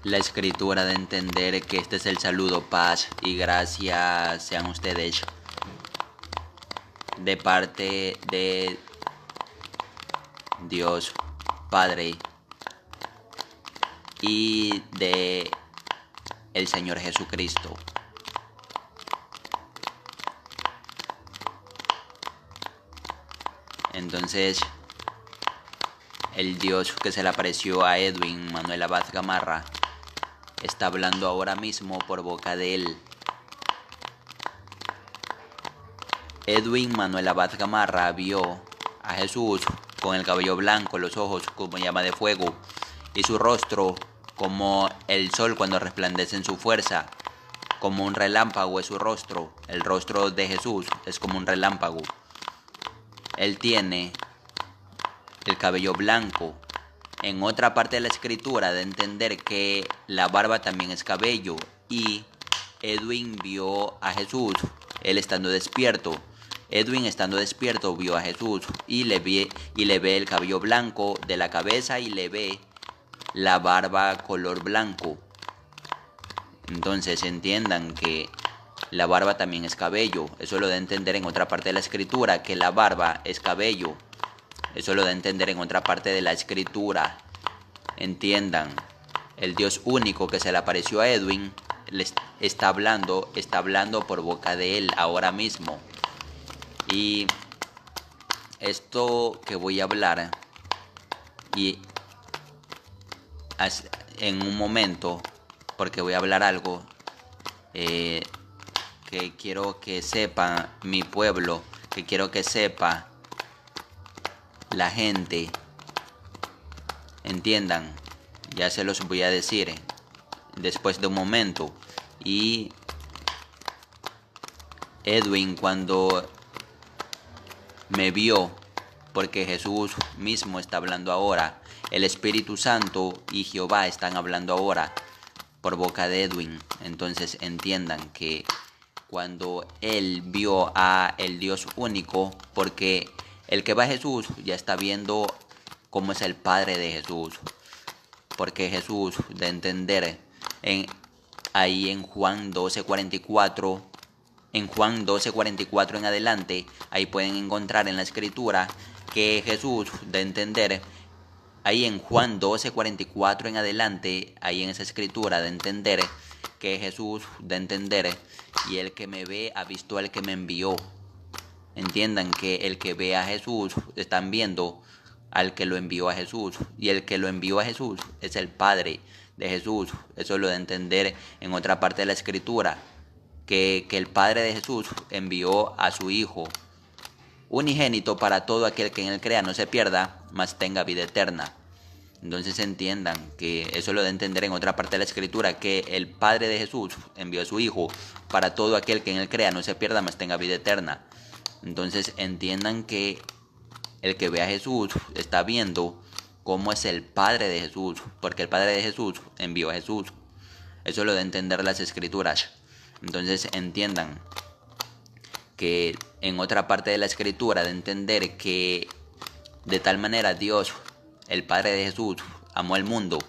la escritura de entender que este es el saludo, paz y gracia sean ustedes de parte de Dios Padre y de el Señor Jesucristo. Entonces, el Dios que se le apareció a Edwin Manuel Abad Gamarra está hablando ahora mismo por boca de él. Edwin Manuel Abad Gamarra vio a Jesús con el cabello blanco, los ojos como llama de fuego y su rostro como el sol cuando resplandece en su fuerza. Como un relámpago es su rostro. El rostro de Jesús es como un relámpago. Él tiene el cabello blanco. En otra parte de la escritura de entender que la barba también es cabello. Y Edwin vio a Jesús, él estando despierto. Edwin estando despierto vio a Jesús y le ve el cabello blanco de la cabeza y le ve la barba color blanco. Entonces entiendan que la barba también es cabello. Eso lo da a entender en otra parte de la escritura, que la barba es cabello. Eso lo da a entender en otra parte de la escritura. Entiendan, el Dios único que se le apareció a Edwin está hablando por boca de él ahora mismo. Y esto que voy a hablar y en un momento, porque voy a hablar algo que quiero que sepa mi pueblo, que quiero que sepa la gente, entiendan, ya se los voy a decir después de un momento. Y Edwin cuando me vio, porque Jesús mismo está hablando ahora, el Espíritu Santo y Jehová están hablando ahora por boca de Edwin. Entonces entiendan que cuando él vio a el Dios único, porque el que va a Jesús ya está viendo cómo es el Padre de Jesús, porque Jesús de entender ahí en Juan 12:44, en Juan 12:44 en adelante, ahí pueden encontrar en la escritura que Jesús de entender, ahí en Juan 12:44 en adelante, ahí en esa escritura de entender que Jesús de entender, y el que me ve ha visto al que me envió. Entiendan que el que ve a Jesús están viendo al que lo envió a Jesús, y el que lo envió a Jesús es el Padre de Jesús. Eso lo de entender en otra parte de la escritura, que el Padre de Jesús envió a su Hijo unigénito para todo aquel que en él crea no se pierda, mas tenga vida eterna. Entonces entiendan que eso lo de entender en otra parte de la escritura, que el Padre de Jesús envió a su Hijo para todo aquel que en él crea no se pierda, mas tenga vida eterna. Entonces entiendan que el que ve a Jesús está viendo cómo es el Padre de Jesús, porque el Padre de Jesús envió a Jesús. Eso lo de entender las escrituras. Entonces entiendan que en otra parte de la escritura de entender que de tal manera Dios, el Padre de Jesús, amó al mundo,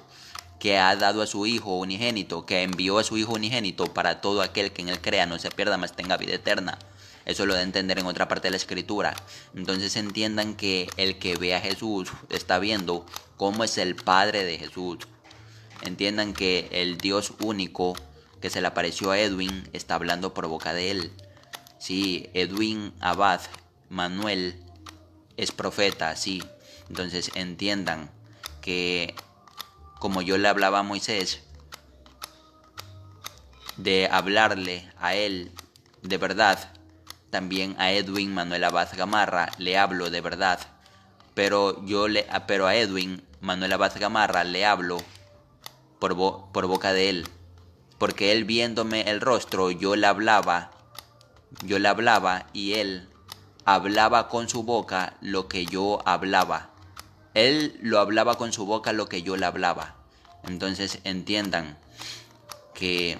que ha dado a su Hijo unigénito, que envió a su Hijo unigénito para todo aquel que en él crea no se pierda, mas tenga vida eterna. Eso lo de entender en otra parte de la escritura. Entonces entiendan que el que ve a Jesús está viendo cómo es el Padre de Jesús. Entiendan que el Dios único que se le apareció a Edwin está hablando por boca de él. Sí, Edwin Abad Manuel es profeta, sí. Entonces entiendan que como yo le hablaba a Moisés, de hablarle a él de verdad, también a Edwin Manuel Abad Gamarra le hablo de verdad. Pero a Edwin Manuel Abad Gamarra le hablo por boca de él. Porque él viéndome el rostro, yo le hablaba y él hablaba con su boca lo que yo hablaba. Él lo hablaba con su boca lo que yo le hablaba. Entonces entiendan que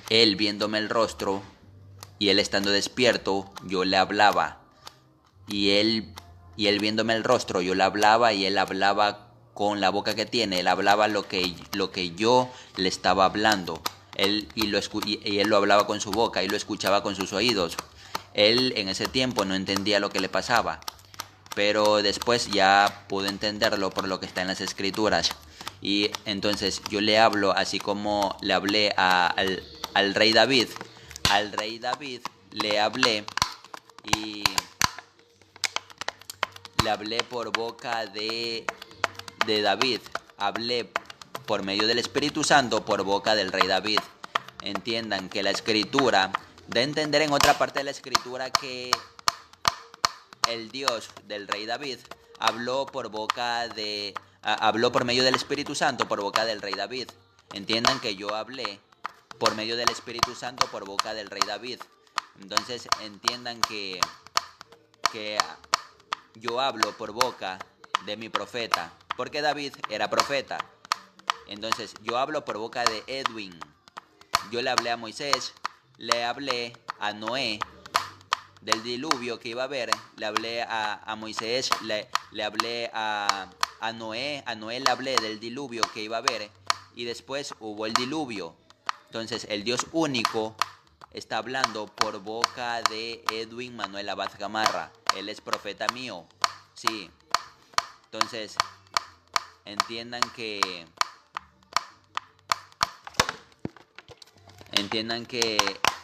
él viéndome el rostro y él estando despierto, yo le hablaba. Y él viéndome el rostro, yo le hablaba y él hablaba con la boca que tiene. Él hablaba lo que yo le estaba hablando. Y él lo hablaba con su boca y lo escuchaba con sus oídos. Él en ese tiempo no entendía lo que le pasaba, pero después ya pudo entenderlo por lo que está en las escrituras. Y entonces yo le hablo así como le hablé al rey David. Al rey David le hablé y le hablé por boca de David. Hablé por medio del Espíritu Santo por boca del rey David. Entiendan que la escritura da a entender en otra parte de la escritura que el Dios del rey David habló por medio del Espíritu Santo por boca del rey David. Entiendan que yo hablé por medio del Espíritu Santo por boca del rey David. Entonces entiendan que yo hablo por boca de mi profeta, porque David era profeta. Entonces yo hablo por boca de Edwin. Yo le hablé a Moisés, le hablé a Noé del diluvio que iba a haber, le hablé a Moisés, le hablé a Noé le hablé del diluvio que iba a haber, y después hubo el diluvio. Entonces el Dios único está hablando por boca de Edwin Manuel Abad Gamarra. Él es profeta mío, sí. Entonces entiendan que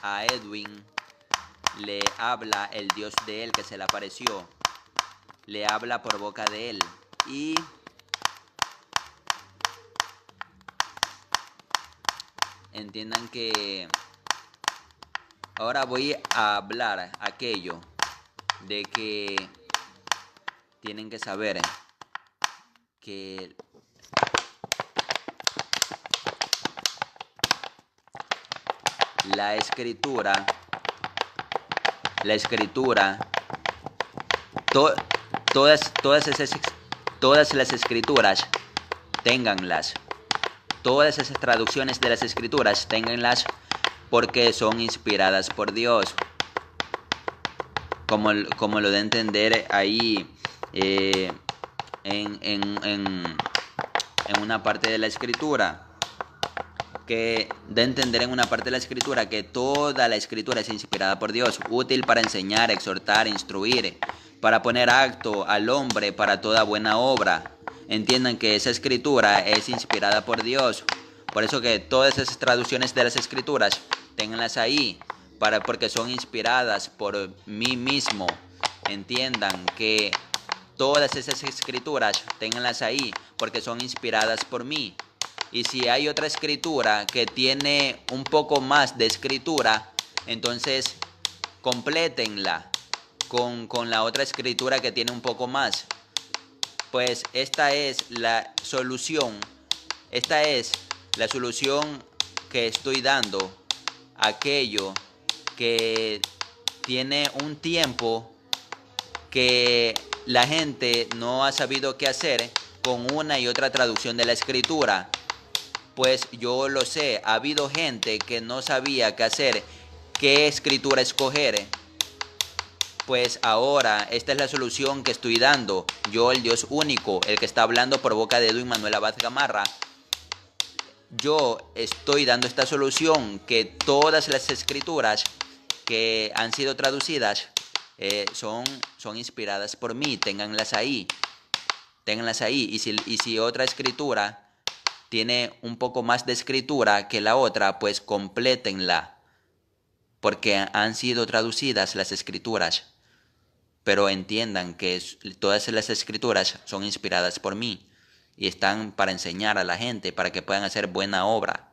a Edwin le habla el Dios de él que se le apareció, le habla por boca de él. Y entiendan que ahora voy a hablar aquello de que tienen que saber que la escritura, todas las escrituras, ténganlas. Todas esas traducciones de las escrituras, ténganlas porque son inspiradas por Dios. Como lo de entender ahí en una parte de la escritura. Que de entender en una parte de la escritura que toda la escritura es inspirada por Dios, útil para enseñar, exhortar, instruir, para poner acto al hombre para toda buena obra. Entiendan que esa escritura es inspirada por Dios. Por eso que todas esas traducciones de las escrituras, ténganlas ahí, porque son inspiradas por mí mismo. Entiendan que todas esas escrituras, ténganlas ahí, porque son inspiradas por mí. Y si hay otra escritura que tiene un poco más de escritura, entonces complétenla con la otra escritura que tiene un poco más. Pues esta es la solución. Esta es la solución que estoy dando a aquello que tiene un tiempo que la gente no ha sabido qué hacer con una y otra traducción de la escritura. Pues yo lo sé, ha habido gente que no sabía qué hacer, qué escritura escoger. Pues ahora esta es la solución que estoy dando. Yo, el Dios único, el que está hablando por boca de Edwin Manuel Abad Gamarra. Yo estoy dando esta solución, que todas las escrituras que han sido traducidas son inspiradas por mí. Ténganlas ahí. Y si otra escritura tiene un poco más de escritura que la otra, pues complétenla, porque han sido traducidas las escrituras. Pero entiendan que todas las escrituras son inspiradas por mí y están para enseñar a la gente, para que puedan hacer buena obra.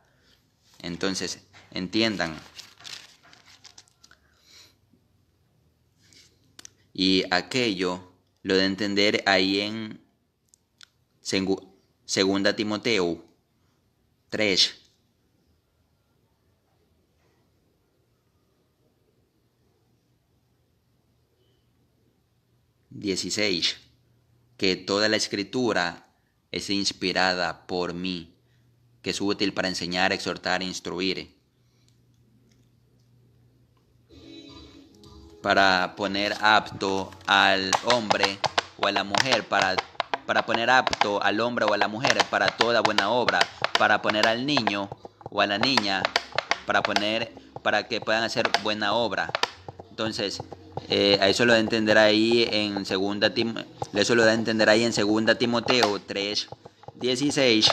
Entonces, entiendan. Y aquello lo de entender ahí en Segunda Timoteo 3. ...16... que toda la escritura es inspirada por mí, que es útil para enseñar, exhortar e instruir, para poner apto al hombre o a la mujer para para poner apto al hombre o a la mujer para toda buena obra, para poner al niño o a la niña para que puedan hacer buena obra. Entonces, a eso lo da a entender ahí en eso lo da a entender ahí en 2 Timoteo 3, 16,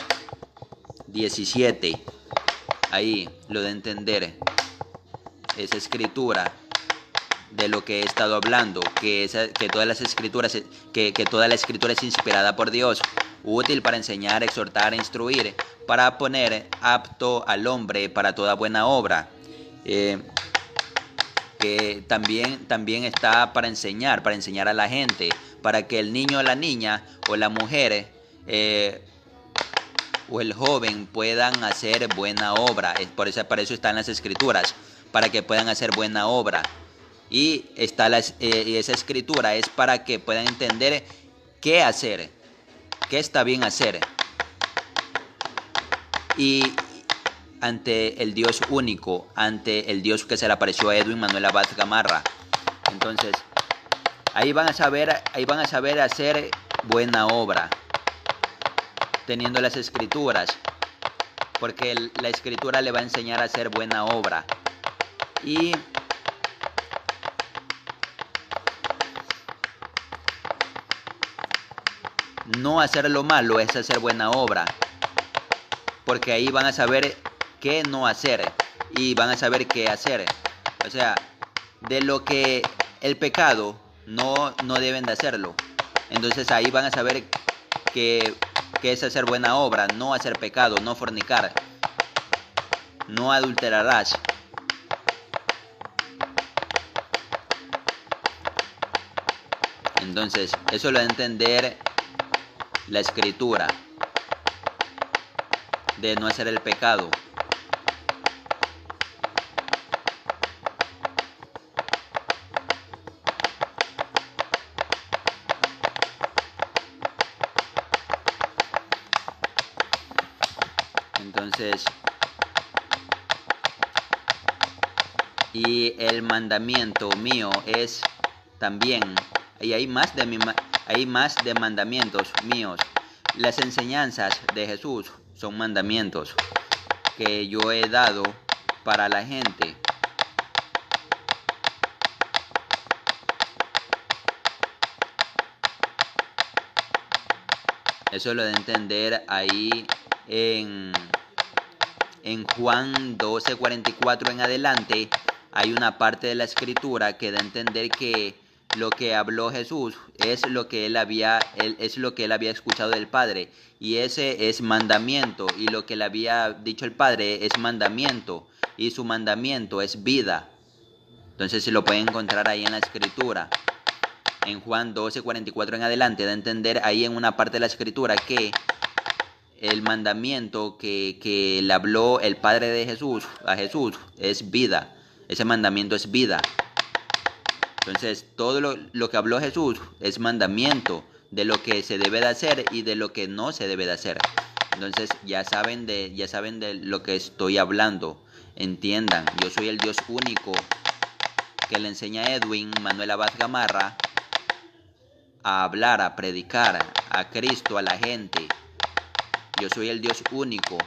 17. Ahí lo da a entender esa escritura de lo que he estado hablando, que toda la escritura es inspirada por Dios, útil para enseñar, exhortar, instruir, para poner apto al hombre para toda buena obra. Que también está para enseñar a la gente, para que el niño o la niña o la mujer o el joven puedan hacer buena obra. Para eso están las escrituras, para que puedan hacer buena obra. Y esa escritura es para que puedan entender qué hacer, qué está bien hacer. Y ante el Dios único, ante el Dios que se le apareció a Edwin Manuel Abad Gamarra. Entonces, ahí van a saber hacer buena obra, teniendo las escrituras, porque la escritura le va a enseñar a hacer buena obra. Y no hacer lo malo es hacer buena obra, porque ahí van a saber qué no hacer y van a saber qué hacer. O sea, de lo que el pecado no deben de hacerlo. Entonces ahí van a saber qué es hacer buena obra, no hacer pecado, no fornicar, no adulterarás. Entonces, eso lo da a entender la escritura, de no hacer el pecado. Entonces, y el mandamiento mío es también, y hay más de mandamientos míos. Las enseñanzas de Jesús son mandamientos que yo he dado para la gente. Eso lo de entender ahí en Juan 12:44 en adelante. Hay una parte de la escritura que da a entender que lo que habló Jesús es lo que él había escuchado del Padre, y ese es mandamiento, y lo que le había dicho el Padre es mandamiento, y su mandamiento es vida. Entonces se lo pueden encontrar ahí en la escritura, en Juan 12:44 en adelante. Da a entender ahí en una parte de la escritura que el mandamiento que le habló el Padre de Jesús a Jesús es vida. Ese mandamiento es vida. Entonces, todo lo que habló Jesús es mandamiento de lo que se debe de hacer y de lo que no se debe de hacer. Entonces, ya saben de lo que estoy hablando. Entiendan, yo soy el Dios único que le enseña a Edwin Manuel Abad Gamarra a hablar, a predicar a Cristo a la gente. Yo soy el Dios único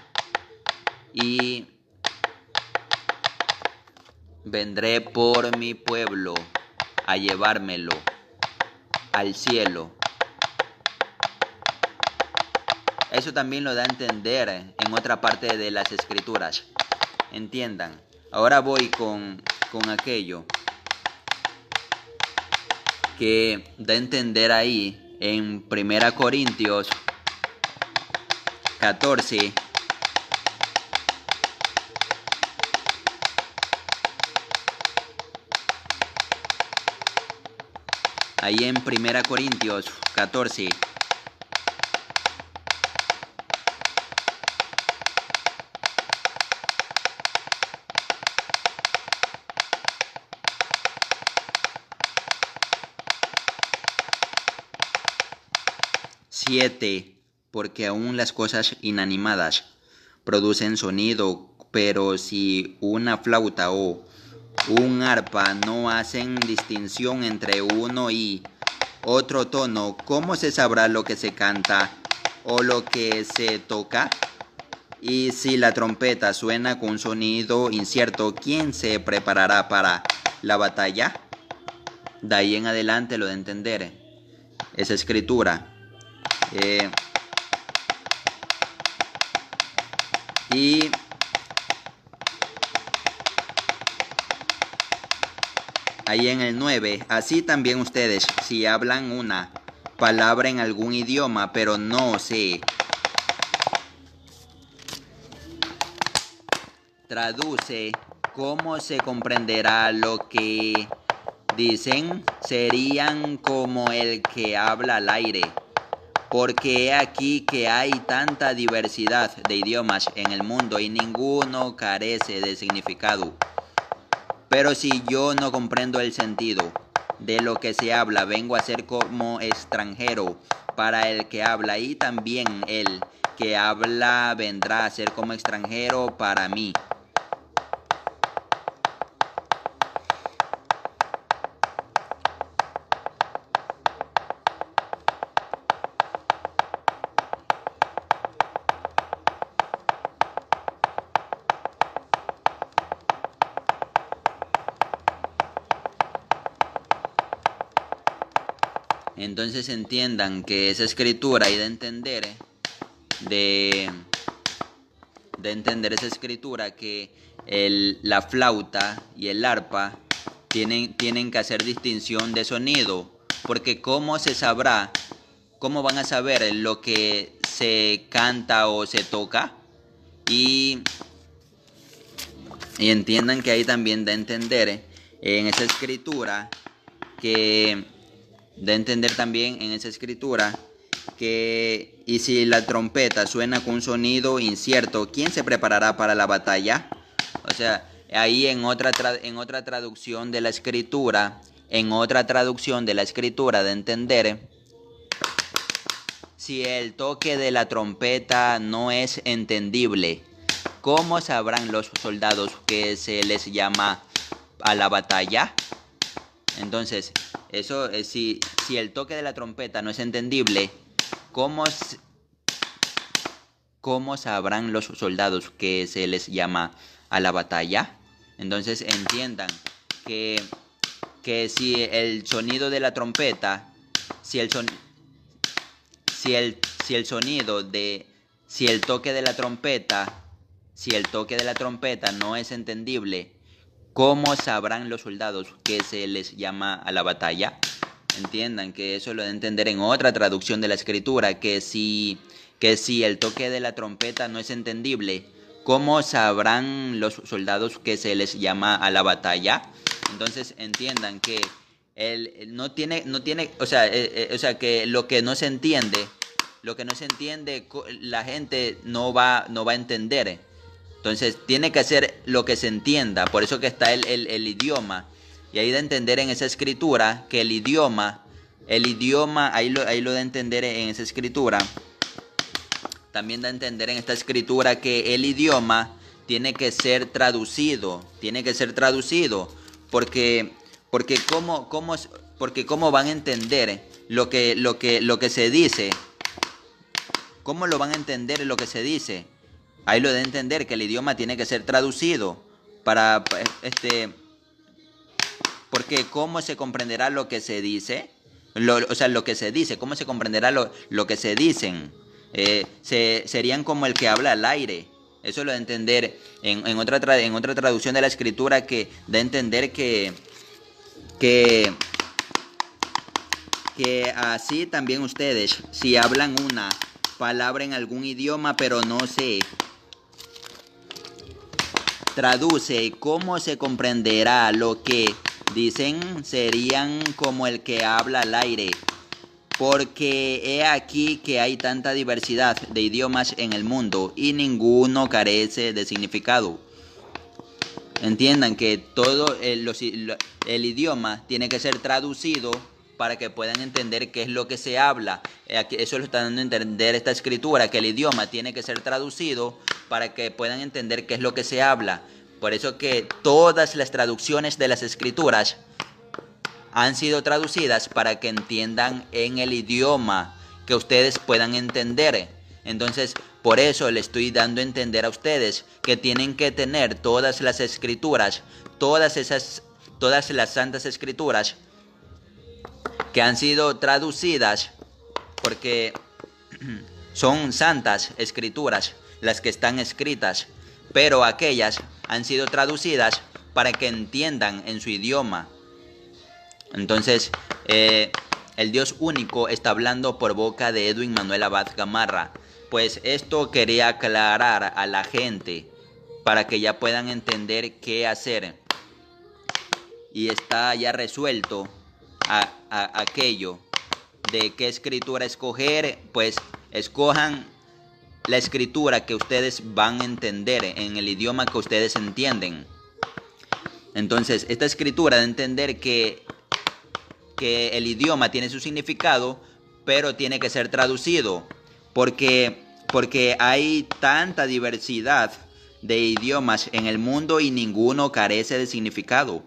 y vendré por mi pueblo a llevármelo al cielo. Eso también lo da a entender en otra parte de las escrituras. Entiendan. Ahora voy con aquello que da a entender ahí en 1 Corintios 14. Ahí en 1 Corintios 14. Porque aún las cosas inanimadas producen sonido, pero si una flauta o un arpa no hacen distinción entre uno y otro tono, ¿cómo se sabrá lo que se canta o lo que se toca? Y si la trompeta suena con un sonido incierto, ¿quién se preparará para la batalla? De ahí en adelante lo de entender esa escritura. Y ahí en el 9, así también ustedes, si hablan una palabra en algún idioma, pero no se traduce, ¿cómo se comprenderá lo que dicen? Serían como el que habla al aire. Porque he aquí que hay tanta diversidad de idiomas en el mundo y ninguno carece de significado. Pero si yo no comprendo el sentido de lo que se habla, vengo a ser como extranjero para el que habla, y también el que habla vendrá a ser como extranjero para mí. Entonces entiendan que esa escritura y de entender esa escritura, que la flauta y el arpa tienen que hacer distinción de sonido, porque cómo se sabrá, cómo van a saber lo que se canta o se toca. Y entiendan que ahí también de entender en esa escritura que de entender también en esa escritura que y si la trompeta suena con un sonido incierto, ¿quién se preparará para la batalla? O sea, ahí en otra traducción de la escritura, de entender, si el toque de la trompeta no es entendible, ¿cómo sabrán los soldados que se les llama a la batalla? Entonces, eso si el toque de la trompeta no es entendible, ¿cómo sabrán los soldados que se les llama a la batalla? Entonces entiendan que si el sonido de la trompeta, si el toque de la trompeta no es entendible, ¿cómo sabrán los soldados que se les llama a la batalla? Entiendan que eso lo de entender en otra traducción de la escritura, que si el toque de la trompeta no es entendible, ¿cómo sabrán los soldados que se les llama a la batalla? Entonces entiendan que no tiene, o sea, que lo que no se entiende, la gente no va a entender. Entonces tiene que hacer lo que se entienda, por eso que está el idioma. Y ahí de entender en esa escritura que el idioma, ahí lo de entender en esa escritura. También da a entender en esta escritura que el idioma tiene que ser traducido, porque cómo van a entender lo que se dice, cómo lo van a entender lo que se dice. Ahí lo de entender que el idioma tiene que ser traducido porque cómo se comprenderá lo que se dice, lo que se dice, cómo se comprenderá lo que se dicen. Serían como el que habla al aire. Eso lo de entender en otra traducción de la escritura, que da a entender que así también ustedes, si hablan una palabra en algún idioma pero no se traduce, ¿cómo se comprenderá lo que dicen? Serían como el que habla al aire. Porque he aquí que hay tanta diversidad de idiomas en el mundo y ninguno carece de significado. Entiendan que todo el idioma tiene que ser traducido para que puedan entender qué es lo que se habla. Eso lo está dando a entender esta escritura, que el idioma tiene que ser traducido para que puedan entender qué es lo que se habla. Por eso que todas las traducciones de las escrituras han sido traducidas para que entiendan en el idioma que ustedes puedan entender. Entonces, por eso le estoy dando a entender a ustedes que tienen que tener todas las escrituras, todas las santas escrituras que han sido traducidas, porque son santas escrituras las que están escritas, pero aquellas han sido traducidas para que entiendan en su idioma. Entonces, el Dios único está hablando por boca de Edwin Manuel Abad Gamarra. Pues esto quería aclarar a la gente para que ya puedan entender qué hacer. Y está ya resuelto aquello de qué escritura escoger. Pues escojan la escritura que ustedes van a entender en el idioma que ustedes entienden. Entonces, esta escritura de entender que el idioma tiene su significado, pero tiene que ser traducido, porque hay tanta diversidad de idiomas en el mundo y ninguno carece de significado.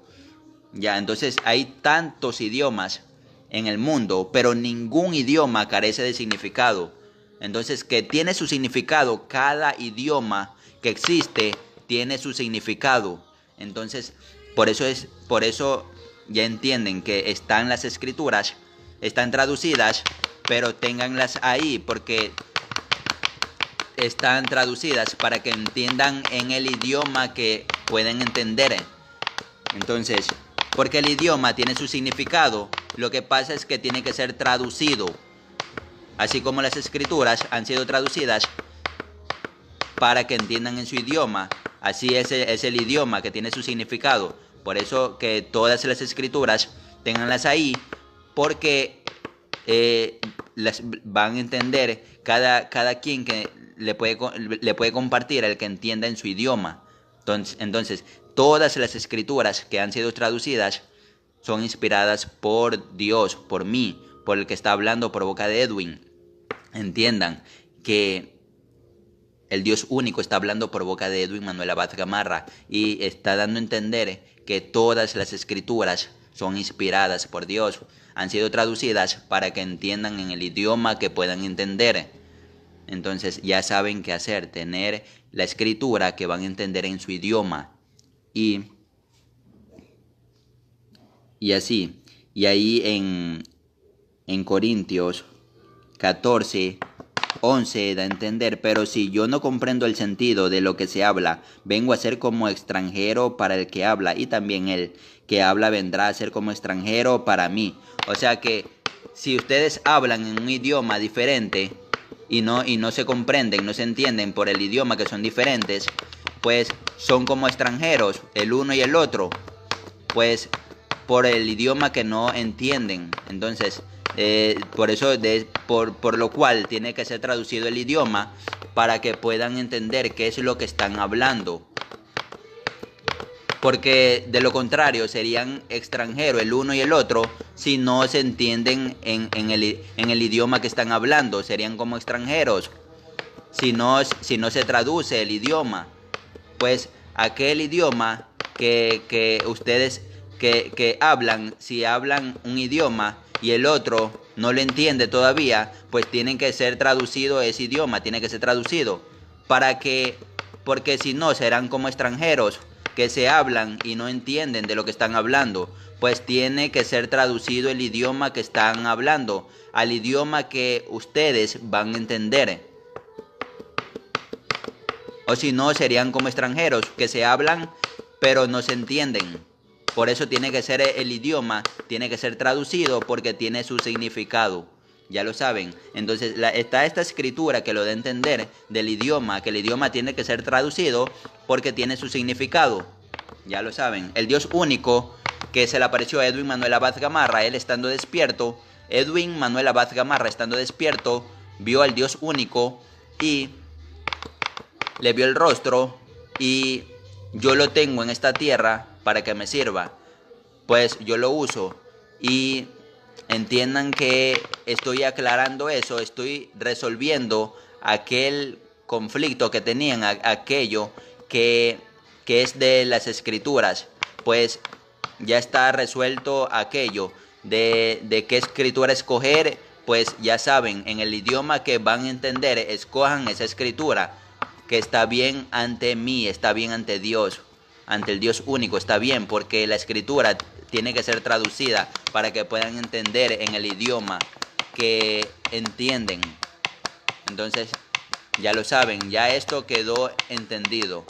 Ya, entonces hay tantos idiomas en el mundo, pero ningún idioma carece de significado. Entonces, que tiene su significado, cada idioma que existe tiene su significado. Entonces, por eso ya entienden que están las escrituras, están traducidas, pero ténganlas ahí porque están traducidas para que entiendan en el idioma que pueden entender. Entonces, porque el idioma tiene su significado, lo que pasa es que tiene que ser traducido. Así como las escrituras han sido traducidas para que entiendan en su idioma, así es el idioma que tiene su significado. Por eso que todas las escrituras ténganlas ahí, porque las van a entender cada quien que le puede compartir el que entienda en su idioma. Entonces, todas las escrituras que han sido traducidas son inspiradas por Dios, por mí, por el que está hablando por boca de Edwin. Entiendan que el Dios único está hablando por boca de Edwin Manuel Abad Gamarra y está dando a entender que todas las escrituras son inspiradas por Dios, han sido traducidas para que entiendan en el idioma que puedan entender. Entonces ya saben qué hacer, tener la escritura que van a entender en su idioma y así. Y ahí en Corintios 14:11 da a entender: pero si yo no comprendo el sentido de lo que se habla, vengo a ser como extranjero para el que habla, y también el que habla vendrá a ser como extranjero para mí. O sea que si ustedes hablan en un idioma diferente y no se comprenden, no se entienden por el idioma que son diferentes, pues son como extranjeros el uno y el otro, pues por el idioma que no entienden. Entonces, por lo cual tiene que ser traducido el idioma para que puedan entender qué es lo que están hablando. Porque de lo contrario serían extranjeros el uno y el otro si no se entienden en el idioma que están hablando. Serían como extranjeros si no se traduce el idioma. Pues aquel idioma que ustedes que hablan, si hablan un idioma y el otro no lo entiende todavía, pues tienen que ser traducido ese idioma, tiene que ser traducido porque si no serán como extranjeros que se hablan y no entienden de lo que están hablando. Pues tiene que ser traducido el idioma que están hablando al idioma que ustedes van a entender. O si no, serían como extranjeros que se hablan pero no se entienden. Por eso tiene que ser el idioma, tiene que ser traducido porque tiene su significado. Ya lo saben. Entonces está esta escritura que lo da a entender del idioma, que el idioma tiene que ser traducido porque tiene su significado. Ya lo saben. El Dios único que se le apareció a Edwin Manuel Abad Gamarra, él estando despierto, Edwin Manuel Abad Gamarra estando despierto, vio al Dios único y le vio el rostro y yo lo tengo en esta tierra para que me sirva. Pues yo lo uso y entiendan que estoy aclarando eso, estoy resolviendo aquel conflicto que tenían, aquello que es de las escrituras. Pues ya está resuelto aquello de qué escritura escoger, pues ya saben, en el idioma que van a entender, escojan esa escritura que está bien ante mí, está bien ante Dios, ante el Dios único, está bien, porque la escritura tiene que ser traducida para que puedan entender en el idioma que entienden. Entonces, ya lo saben, ya esto quedó entendido.